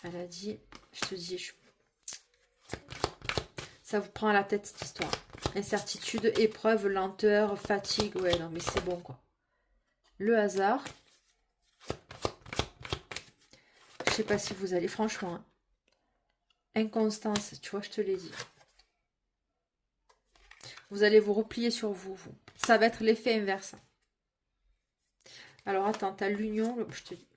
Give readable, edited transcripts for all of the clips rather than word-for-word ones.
Elle a dit, je te dis, ça vous prend à la tête cette histoire. Incertitude, épreuve, lenteur, fatigue. Ouais, non, mais c'est bon, quoi. Le hasard. Je sais pas si vous allez, franchement. Hein. Inconstance, tu vois, je te l'ai dit. Vous allez vous replier sur vous. Ça va être l'effet inverse. Alors, attends, t'as l'union. Je te dis.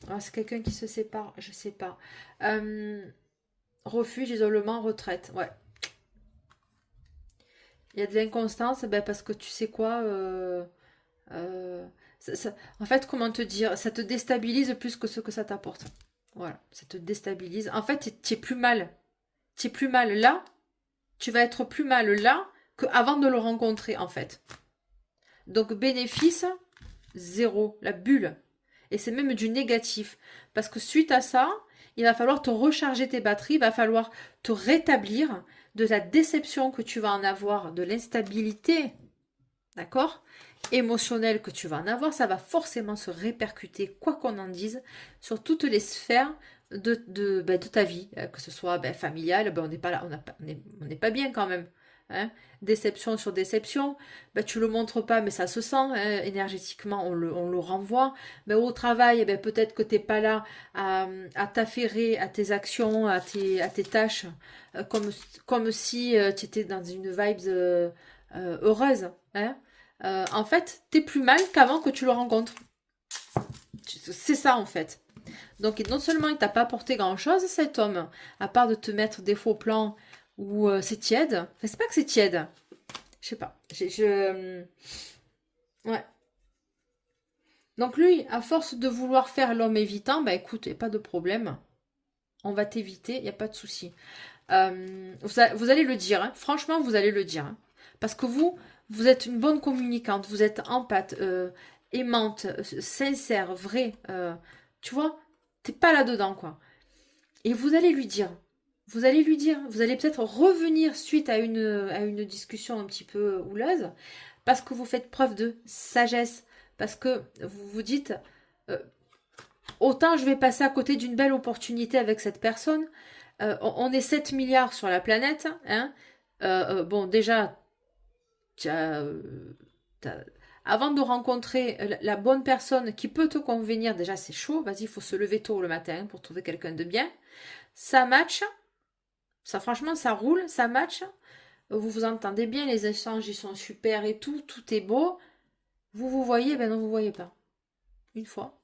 Ah, c'est quelqu'un qui se sépare, je sais pas. Refuge, isolement, retraite. Ouais. Il y a de l'inconstance, ben parce que tu sais quoi. En fait, comment te dire, ça te déstabilise plus que ce que ça t'apporte. Voilà, ça te déstabilise. En fait, tu es plus mal. Tu es plus mal là. Tu vas être plus mal là qu'avant de le rencontrer, en fait. Donc, bénéfice, zéro. La bulle. Et c'est même du négatif. Parce que suite à ça, il va falloir te recharger tes batteries, il va falloir te rétablir de la déception que tu vas en avoir, de l'instabilité, d'accord, émotionnelle que tu vas en avoir, ça va forcément se répercuter, quoi qu'on en dise, sur toutes les sphères de ta vie, que ce soit familiale, on n'est pas là, on n'est pas bien quand même. Hein, déception sur déception, tu le montres pas, mais ça se sent, hein, énergétiquement, on le renvoie. Au travail, peut-être que tu n'es pas là à t'affairer à tes actions, à tes tâches, comme si tu étais dans une vibe heureuse. Hein. En fait, tu es plus mal qu'avant que tu le rencontres. C'est ça, en fait. Donc, non seulement il t'a pas apporté grand-chose, cet homme, à part de te mettre des faux plans où c'est tiède. Enfin, c'est pas que c'est tiède. Je sais pas. Ouais. Donc lui, à force de vouloir faire l'homme évitant, écoute, y a pas de problème. On va t'éviter, il n'y a pas de souci. Vous allez le dire, hein. Franchement, vous allez le dire. Hein. Parce que vous êtes une bonne communicante, vous êtes empathe, aimante, sincère, vraie. Tu vois, t'es pas là-dedans, quoi. Et vous allez lui dire. Vous allez lui dire. Vous allez peut-être revenir suite à une discussion un petit peu houleuse. Parce que vous faites preuve de sagesse. Parce que vous vous dites, euh, autant je vais passer à côté d'une belle opportunité avec cette personne. On est 7 milliards sur la planète. Hein. Bon, déjà, t'as- avant de rencontrer la bonne personne qui peut te convenir, déjà c'est chaud. Vas-y, il faut se lever tôt le matin pour trouver quelqu'un de bien. Ça match. Ça, franchement, ça roule, ça match. Vous vous entendez bien, les échanges, ils sont super et tout. Tout est beau. Vous vous voyez, ben non, vous voyez pas. Une fois.